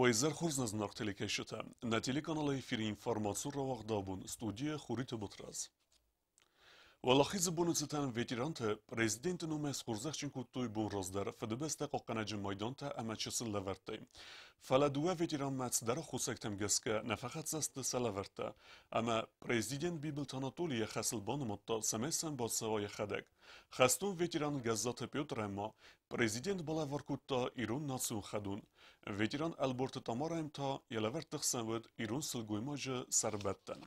ویزر خورز نزناق تلیکشته نتیلی کانال فیری اینفورماسیون رواقъد Абон студия خوریت بطرز والله زبونتان ویترانت پرزیدنت نومس خورزخچین کوتوی بون رازدار فدبست قاقنج مایدانت امچسل لورته فلدوه ویتران مات در خوسکتم گسکه نفقت زست سلورته اما پرزیدنت بیبل تاناتولی خسل بانمتا سمسن با سوای خدک خستون ویتران گزات پیوتر اما پرزیدنت بالا ورکوتا ایرون ناسون خدون ویتران البرت تامار امتا یلورت خسنود ایرون سلگوی ماج سربتن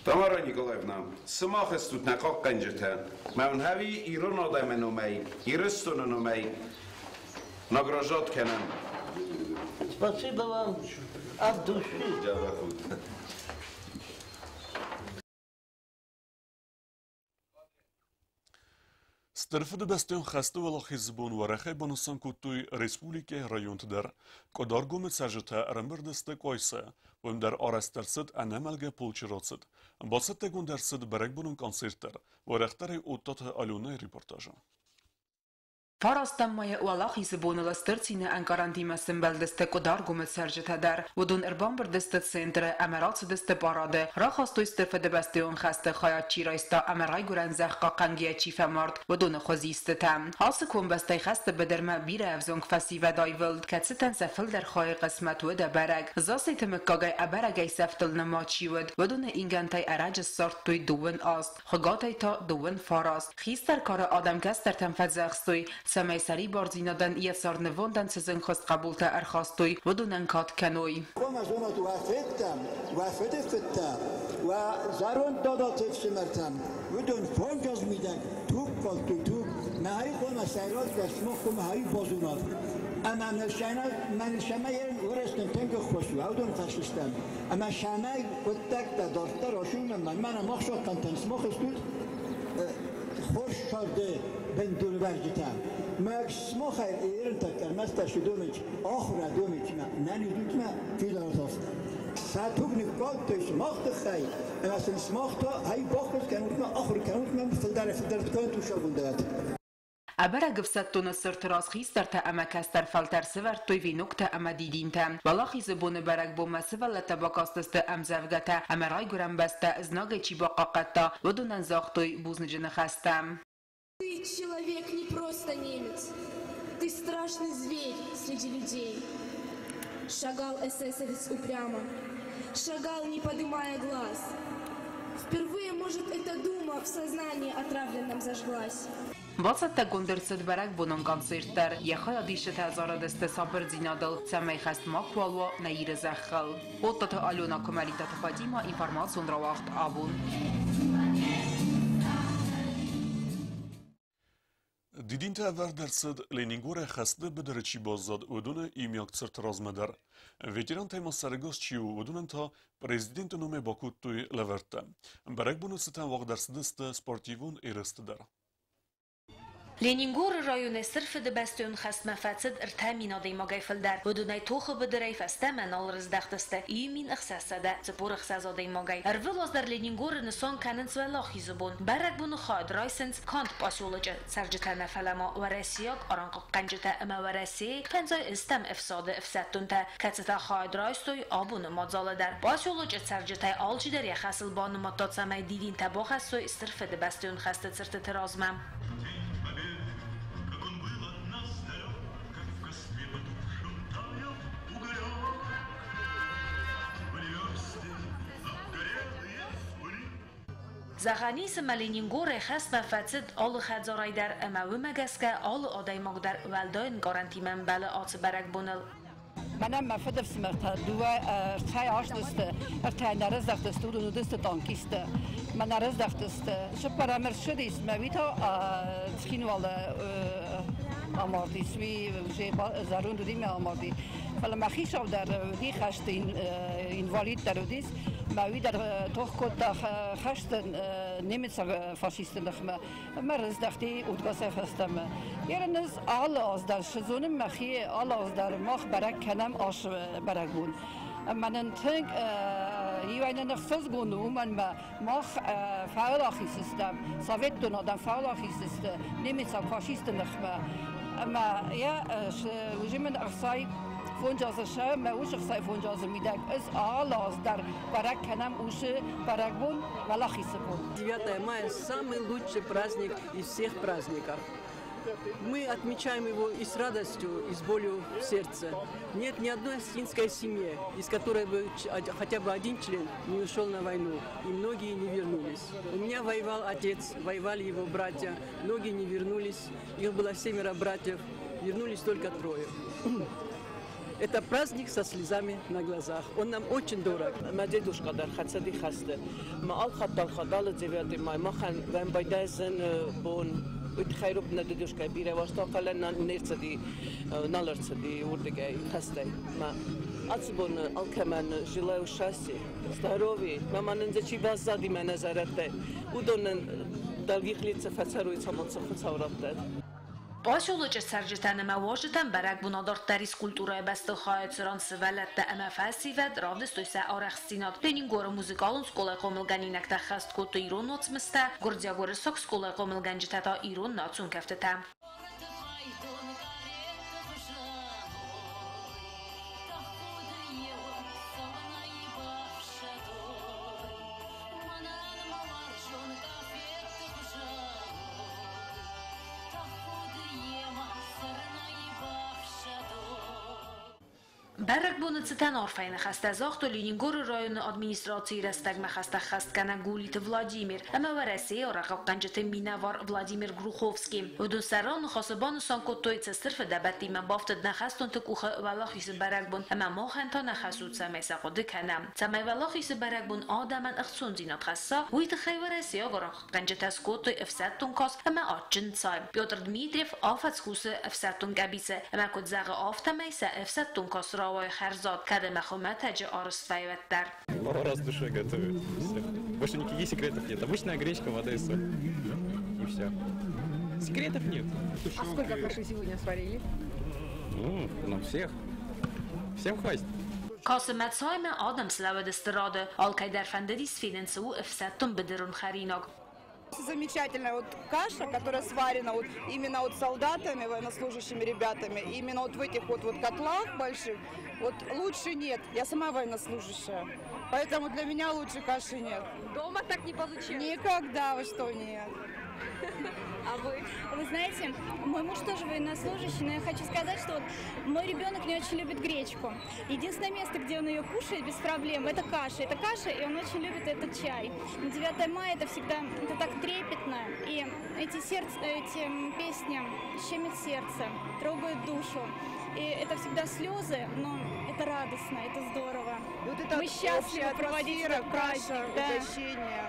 Тамара Николаевна, сама хестут на как канжета. Мен хави Иран адам номей, Ирстон номей. Награждать кенем. Спасибо вам от души. سترفد بستون خسته ولی خیزبون و رخی بانستان کتوی ریسپولیکه رایونت در کدارگومت سرجته رمبر دسته کویسه و در آرسترسد انمالگه پولچراتسد باست تگون درسد برگ بونون کانسرتر و رختر اوتات آلونه رپورتاژا Parastammaja Ualahisebonala stërcine ankarantima sëmbëldeste kodargumet sërgjete der, ودون اربان بردست سنتر امارات دست باراده را خواستوی استرفه دبستیون خسته خواهد چی رایستا امرای گرن زخقا قنگیه چیفه مرد ودون خوزیسته تم حاصل کن بسته خسته بدرمه بیره افزونگ فسی و دایولد که ستن سفل در خواه قسمت و ده برگ زاسی تمکاگای ابرگای سفتل نماچی ودون اینگنتای اراج سارت توی دوون آست خگاتای تا دوون فاراست خیستر کار آدم کستر تنفت زخستوی سمی سری بارزینادن یه سار نواندن سزن خواست قبول تا ارخواستوی ودون انکات کنوی وفتم و زارون دادا تفسمرتم ودون فانجاز میدن توپ فالتو توپ نهایی خون سیرات و شما خون هایی بازونات اما من شما یه ورستن تنگ خوشو هودون فشستم اما شما قدک دا دارتر آشون من مخشا کنتن سمخ استود خوش شده بین دور برجتم ماکس مخیر ایرن تکر مست شدومچ آخر دومچ نانی دوتما فیلارتاس ساتوب نکال توش ماخت خی مثلا سماختا هی باخت کنوت ما آخر کنوت من فدرت کن تو شابوندات ابرا گفستون سرتراز خیستر تا اما کستر فلتر سور توی وی نکته اما دیدین تم والا خیزبون برگ بوم سوال تباکاستست امزوگته اما رای گرم بسته ازناگه چی با قاقتا ودونن زاختوی بوزنجن خستم Ты человек, не просто немец. Ты страшный зверь среди людей. Шагал эсэсовец упрямо. Шагал, не поднимая глаз. Впервые, может, эта дума в сознании отравленном зажглась. واسط گندرسد برگ بونن کانسرتر یخای دیشت هزار دست صبر زینادل سمی خست ماکوالو نیر زخل اوتات آلونا کمالیتات خادیما اینفورماسیون رواقъد Абон دیدین تا ور درصد لینینگور خسته بدر چی بازداد ودون ایمیاک سرت رازمدر ویتران تیما سرگاز چیو ودونن تا پرزیدنت نومه باکوت توی لورته برگ بونو ستن واقع درصد است سپارتیوون ایرست در لینینگور رایون صرف دبستون خست مفاتد ارتامین آدی ماگای فلدر ودونای توخ بدرای فسته منال رزدختسته ایمین اخساسده زپور اخساس آدی ماگای ارولوز در لینینگور نسان کننس و لاخی زبون برگ بونو خواهد رایسنس کانت پاسیولوجه سرجته نفلما ورسیاک آرانق قنجته اما ورسی پنزای استم افساده افسدتون تا کتتا خواهد رایستوی آبون مادزاله در پاسیولوجه سرجته آلچی در یخصل بانو ماداد سمای دیدین تبا خستوی صرف دبستون خست سرت ترازمم زغانیس ملینینگور خست مفاتد آل خدزارای در اموه مگسکه آل آدای مگ در ولداین گارانتی من بله آت برگ بونل منم مفاد سمرت دوا تای آش دست ارتای نرز دست و دست تانکیست من نرز دست شب برامر شدی است مویتا تخین والا آماردی سوی زارون دودی می آماردی فلان مخیش آب در دی خشت اینوالید در ودیس موی در توخ کد خشت نمیت فاشیست نخمه مرز دختی اودگاس خستم یه نز آل از در شزون مخی آل از در مخ برگ کنم آش برگون من تنگ И война нахсыз гону ман мах фаулахи систем, советуна да фаулахи систем, немецкий фашисты нахма. Ама я уже мен арсай фонжаза ша, мы уже арсай фонжаза мидаг. Из алаз дар барак канам уже баракбун валахи сбун. 9 мая самый лучший праздник из всех праздников. Мы отмечаем его и с радостью, и с болью в сердце. Нет ни одной осетинской семьи, из которой бы хотя бы один член не ушел на войну, и многие не вернулись. У меня воевал отец, воевали его братья, многие не вернулись, их было 7 братьев, вернулись только 3. Это праздник со слезами на глазах. Он нам очень дорог. ما ديدوش قدر خدسدي خسته ما الخط الخضال 9 ماي ما خان بين بايدازن بون وتخيروا بنددوش كبيرة واشتاقلنا نرصدي نالرصدي وردقي خسته ما أتصبون الكمان جلاو شاسي ستاروي ما ننزل بازادي ما نزارته ودون دلقي خليت فتسروي تصمت تصورته Пошулуче саржитане мавожитан барак бунадортарис культурой бастохает сран свалатта ама фасиват равдестойса арахсинат тренингора музыкалун скола комилганинак тахаст кото ирон ноцмста гордягора сок скола комилганжитата ирон нацун кафтата. Барак бунацитан орфайна хаста захто Ленингор районы администрации растагма хаста хасткана гулит Владимир. Ама варасе оракав канжете минавар Владимир Груховский. Удун саран хасабан санкотойца сырфа дабати ма бафтад нахастон текуха валахис барак бун. Ама моханта нахасуд самайса ходы канам. Самай валахис барак бун адаман ахсун зинат хасса. Уит хай варасе орак канжете скотой эфсаттун кас. Ама атчин цай. Петр Дмитриев афат схусы эфсаттун габисе. Ама код зага афтамайса эфсаттун кас Равой Харзот, когда Махоматаджи Орствайваттар. Раз душой готовят. Больше никаких секретов нет. Обычная гречка, вода и соль. И все. Секретов нет. А сколько каши сегодня сварили? Ну, всех. Всем хватит. Касымат сайма адам славады стырады. Алкайдар фандадис финансу эфсаттун бедерун хариног. Замечательная вот каша, которая сварена вот именно вот солдатами, военнослужащими ребятами, именно вот в этих вот котлах больших, вот лучше нет. Я сама военнослужащая, поэтому для меня лучше каши нет. Дома так не получилось? Никогда, вы что, нет. А вы? Вы знаете, мой муж тоже военнослужащий, но я хочу сказать, что вот мой ребенок не очень любит гречку. Единственное место, где он ее кушает без проблем, это каша. Это каша, и он очень любит этот чай. На 9 мая это всегда, это так трепетно, и эти песни щемят сердце, трогают душу. И это всегда слезы, но это радостно, это здорово. Вот это мы счастливы проводить этот праздник. Угощение.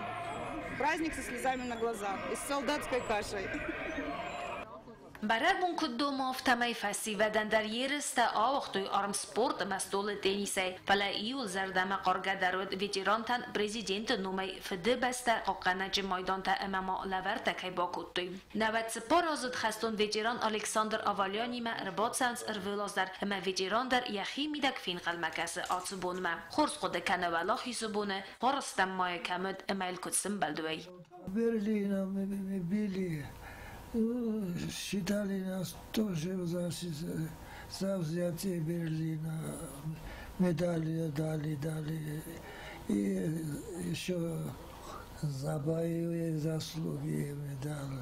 Праздник со слезами на глазах и с солдатской кашей. Барак бун куддома автамай фасивадан дар ерста авахтуй арм спорт мастол тенисай. Пала июл зардама qarga darud veterantan prezident numay fide basta qoqqanaji maydonta amama lavarta kaybakuttuy. Navat spor azid xaston veteran Alexander Avalyani ma rbotsans irvilazdar ama veterandar yaximidak fin qalmakasi atsubunma. Xors qoda kanavala hisubune qorstam maya kamud amal kutsim balduvay. Берлина мы били. Считали нас тоже за взятие Берлина. Медали дали. И еще за боевые заслуги медаль.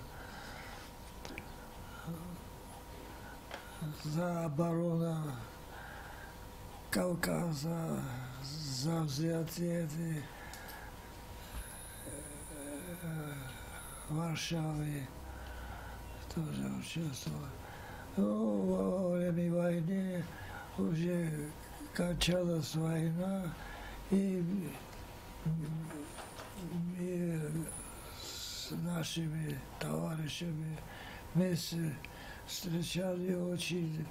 За оборону Кавказа, за взятие Варшавы. Тоже участвовал. Во время войны уже кончалась война, и мы с нашими товарищами вместе встречали очень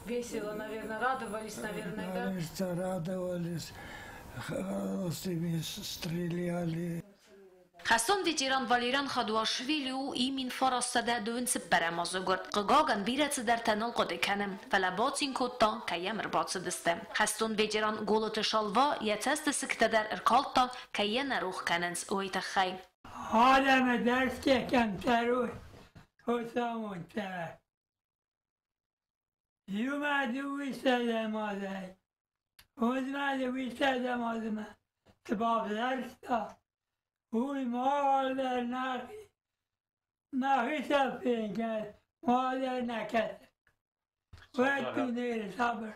весело, наверное, радовались, наверное, да? Радовались, холостыми стреляли. خستون ویتران والیران خدواشویلی و ایمین فرستاده دون سپر مازوگرد قگاگن بیرت در تنال قده کنم فلباتین کتا که یمر بات دسته خستون ویتران گولت شالوا یتست سکته در ارکالتا که یه نروخ کننس اویت خی حالم درس که کمتر و حسامونتر یومده ویستده مازه اوزمده ویستده مازه من تباب درس دا اوی مادر نخی سفین کرد مادر نکرد باید دونه صبر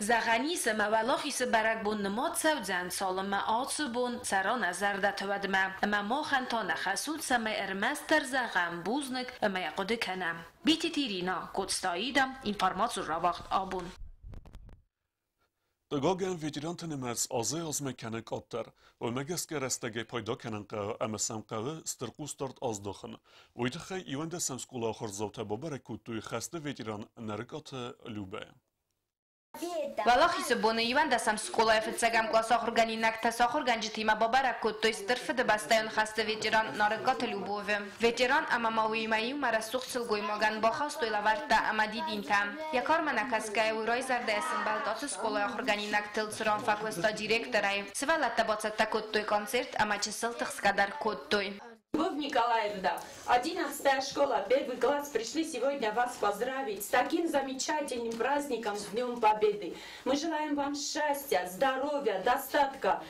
زغنیس ما ولاخیس برک بون نماد سوزن سالم آتس بون سرا نظر ده ودمه اما ما خنتا نخسود سمه ارمستر زغن بوزنک اما یقوده کنم بیتی تیرینا کدستاییدم اینفارماتیون رواقد آبون دقاقن ویتران تنمز آزه از مکنک آبتر و مگس که رستگه پایدا کنن قوه اما سمقوه استرقوس دارد از داخن و ایتخی ایوانده سمسکول آخر زوته بابرکود توی خسته ویتران نرکات لوبه Валахис бон иван да сам скола фцагам класах органинак тасах органжитима бабаракут то есть терфе бастаен хасте ветеран нарекат любове ветеран ама мауи маю марасух цилгой маган бахас то лаварта ама дидин там я кармана каскай урой зарда симбал то скола органинак тилцран факвеста директорай свалата баца такот то концерт ама чесел тхскадар кот то Любовь Николаевна, 11-я школа, первый класс, пришли сегодня вас поздравить с таким замечательным праздником, с Днем Победы. Мы желаем вам счастья, здоровья, достатка.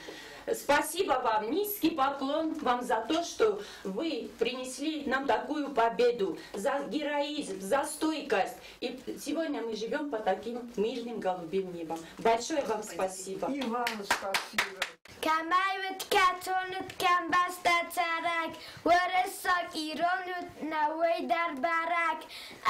Спасибо вам, низкий поклон вам за то, что вы принесли нам такую победу, за героизм, за стойкость. И сегодня мы живем по таким мирным голубым небом. Большое вам спасибо. И вам спасибо. Камайвет катонут камбастацарак, ورساك إيرانوت نوي در برك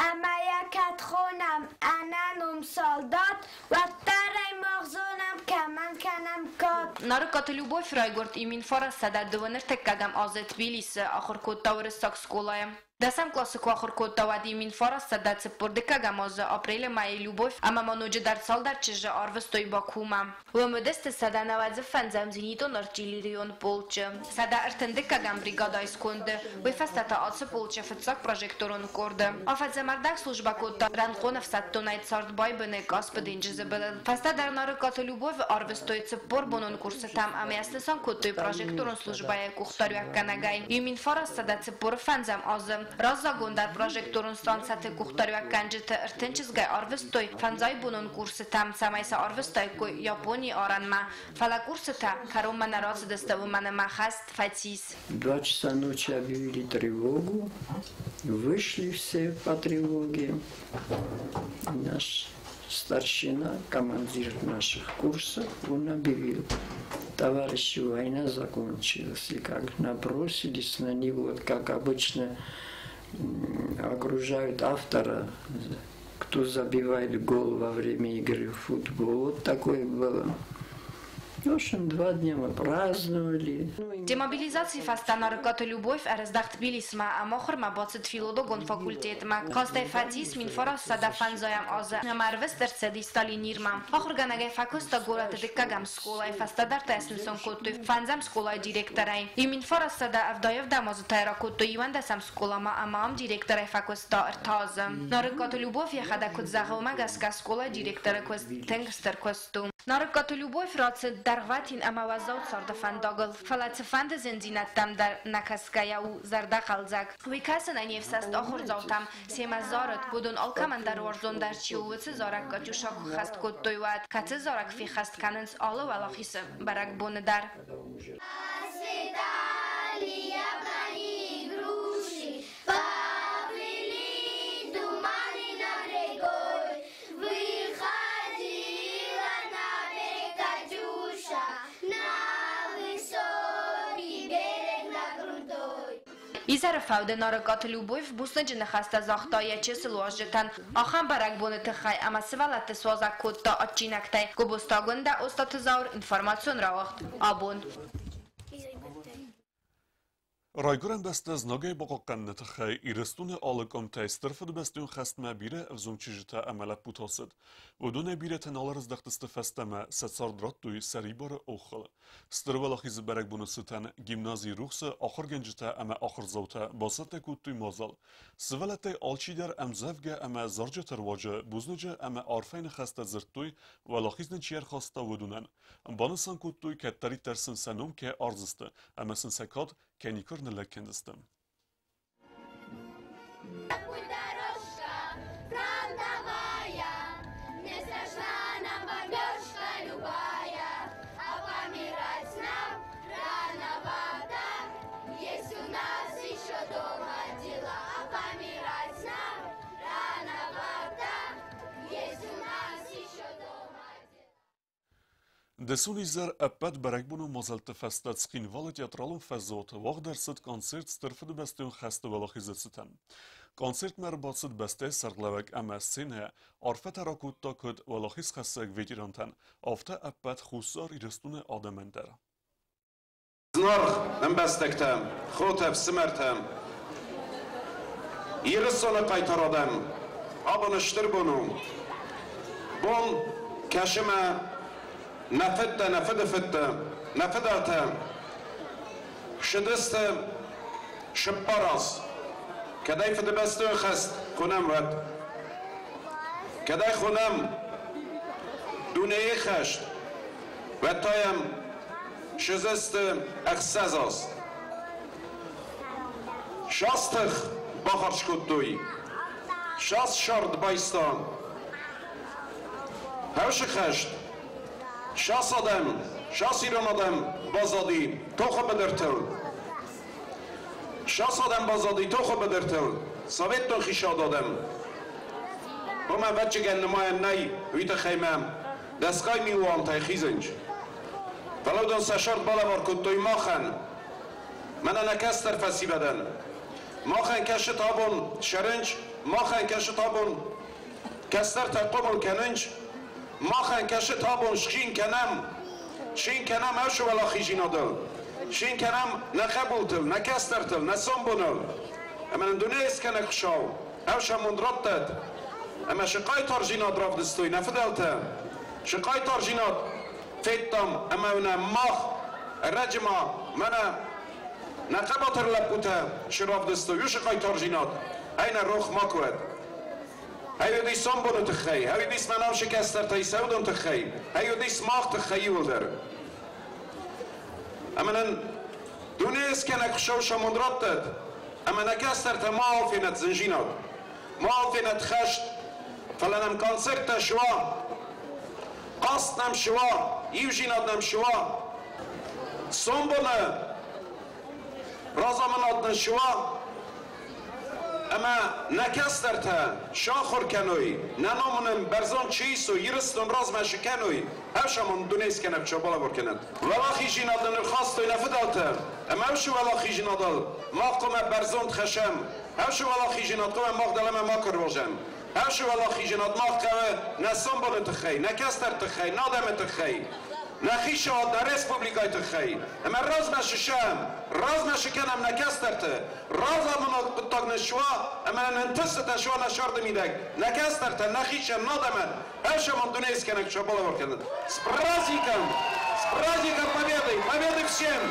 اما يكت خونم أنانم سالدات وقتري مغزونم كمان كنم كات ناركات любовь райгорд имин фарасада дуванер теккагам азет билис ахыр котта ورساك сколаем Дасам классик ахыр котта вади имин фарасада цепор деккагам аз апреле май любовь ама мануджи дар сал дар чижа арвстой бакума ومدست سدا نوازه فنزم زینیتو نرچیلیریون پولچه سدا ارتندکگم بریگادای سکند و فستتا آتس پولچه فتساک پروژکتورون کرده آفت مردک سلوجبا کتا رنخون فستو نایت سارد بای بنه گاسپ دینجزه بدل فستا در نارکات لوبو و آروستوی цепор бонон курсы там ами астесан котой прожекторон службая кухтарю акканагай юмин фарас сада цепор фанзам азым раза гондар прожекторон станцаты кухтарю акканжыты ыртынчызгай арвестой фанзай бонон курсы там самайса арвестой кой Японии оранма фала курсы-то карома нараз доставу мана махаст фатис 2 часа ночи объявили тревогу, вышли все по тревоге. Наш старшина, командир наших курсов, он объявил: товарищи, война закончилась. И как набросились на него, как обычно окружают автора, кто забивает гол во время игры в футбол. Вот такое было. В общем, 2 дня мы праздновали. Демобилизации фастана рыкаты любовь раздахт билисма, а мохр ма бацет филологон факультет ма. Кастай фатис мин фарас сада фанзаям аза. Марвестер цеди сталинирма. Охр ганагай факуста горат деккагам сколай фастадар теснисон коту фанзам сколай директорай. И мин фарас сада авдаев дамазу тайра коту иванда сам сколама амам директорай факуста артаза. Нарыкаты любовь я хада кот загома гаска сколай директора квест тенгстер квесту. Нарыкаты любовь рацет дарватин амавазаут сардафан дагл. Фалацефанд зензинаттам дар накаская у зарда қалзак. Викаса на нефсаст охур заутам семазарат будун алкаман дар варзон дар чиувыцы зарак катюшак хаст кот тойват. Кацы зарак фи хаст канынс алы валахисы барак боны дар. Изара фауде наракат любовь буснеджи хаста захтая чесл ложетан ахам барак боны тхай ама свалат сваза котта отчинактай гобостагунда остат заур информацион рауагъд Абон Rayguran bestez nagay boqaqqan netxay iristun alaqam taysterf bestun xastma bire avzumchijita amalap butasid. ودون بیره تنالر از دختست فستمه ستسار دراتوی سریبار اوخل. ستروالاخیز برگ بونستن گیمنازی روخس آخر گنجتا اما آخر زوتا باسط کوتوی مازال. سوالت آلچی در امزفگه اما زرج ترواجه بوزنجه اما عارفین خسته زرتوی ولاخیز نچیر خواسته ودونن. بانسان کوتوی کتری ترسن سنوم که ارزسته اما سنسکات که نیکر نلکندستم. Десунизер аппад барагбуну мазалты фастат скинвалы театралун фазот вақ дарсыд концерт стырфыды бастын хасты валахизатсытан. Концерт мәрбатсыд басты сарглавак ама сцене арфа таракутта куд валахиз хасак ветерантан афта аппад хусар ирыстуны адамендер. Знар нәмбәстектем, хотев симертем, ирысыны кайтарадым, абыныштыр буну, бон кәшіме نفدت نفدفت نفدت شدست شبراس كداي فد بستو خست خونم رد كداي خونم دونه خشت و تایم شزست اخسازاس شاستخ بخارش کدوی شاست شارد بایستان هوش خشت شاس آدم، شاس ایران آدم بازادی تو خوب بدرتل شاس آدم بازادی تو خوب بدرتل ثابت تو خیشا دادم با من بچه گل نمایم نی ویت خیمم دستگاه میوان تای خیزنج فلودن سشارت بالا بار کد توی ماخن من نکستر فسی بدن ماخن کشت آبون شرنج ماخن کشت آبون کستر تقبل کننج ماخن کشت آبون شین کنم هشو ولا خیجین آدل شین کنم نخبولتل نکسترتل نسنبونل اما اندونه است که نخشاو هوش همون ربطت اما شقای تارجینات رفت دستوی نفدلته شقای تارجینات فیتم اما اونه ماخ رجما منه نقباتر لبوته شراف دستوی شقای تارجینات این روخ ماکوید هیو دیس سنبونو تخی هیو دیس منام شکستر تای سودون تخی هیو دیس ماخ تخی ولدر اما دونه است که نخشاو شمون ربطت اما نکستر تا معافینت زنجینات معافینت خشت فلنم کنسرت شوا قاست نم شوا ایوجینات نم شوا سنبونه رازامنات نم شوا اما نکستر تا شاخور کنوی ننامونم برزان چیسو یرستون راز مشکنوی هشمون دونیست که نبچه بالا برکنند ولا خیجینات نرخواستوی نفدالتر اما هشو ولا خیجینات ما قم برزان خشم هشو ولا خیجینات قم ما دلم ما کروجم هشو ولا خیجینات ما قوه نسان بون تخی نکستر تخی نادم تخی نخیش آد در رسپوبلیکای تخی اما راز مششم راز مشکنم نکسترته راز امونات بطاق نشوا اما ننتست شوا نشارد میدک نکسترته نخیشم نادمت هشمون دونیست که نکشا بالا برکنند с праздником победы всем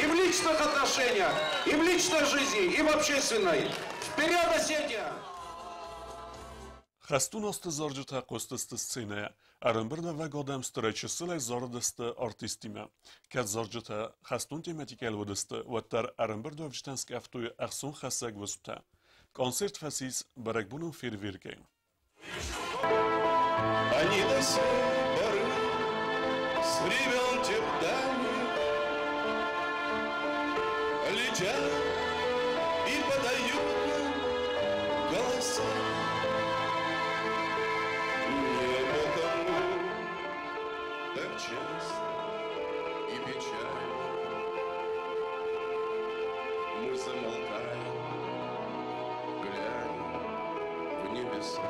и в личных отношениях и в личной жизни и в общественной вперед Осетия خستون است زارجتا قصد سینه ارنبرد و گادم استرچ سال زاردست آرتیستیمه که زارجتا خستون تیماتیکل ودست و در ارنبرد و وجتنسک افتوی اخسون خسک وسته کنسرت فسیس برگبونو فیرویرگه Они до сих пор с времен тех давних летят и подают нам голоса. Не потому так часто и печально мы замолкаем, глядя в небеса.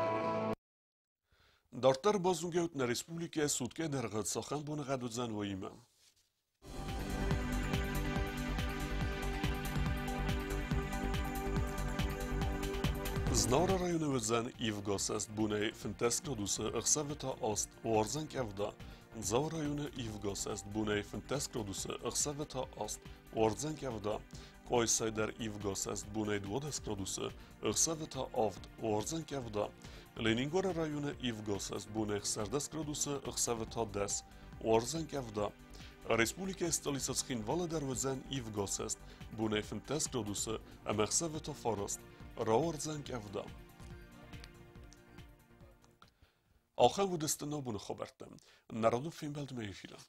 دارتر بازونگوت نا ریسپوبلیک سودکه درغد ساخن بون غدود زن و ایمه Znara rajone vizan ivgos est bune fintes graduse ërsaveta ost orzen kevda. Zau rajone ivgos est bune fintes graduse ërsaveta ost orzen kevda. Kojsaj der ivgos est bune 20 graduse ërsaveta ovd orzen kevda. Leningore rajone ivgos est bune 40 graduse ërsaveta des orzen kevda. Respublika Stolica Vala der vizan ivgos est bune fintes graduse ërsaveta forest. راورزن کفدا. آخر بودست نبود خبرتم. نرادو فیلم بلد میفیلم.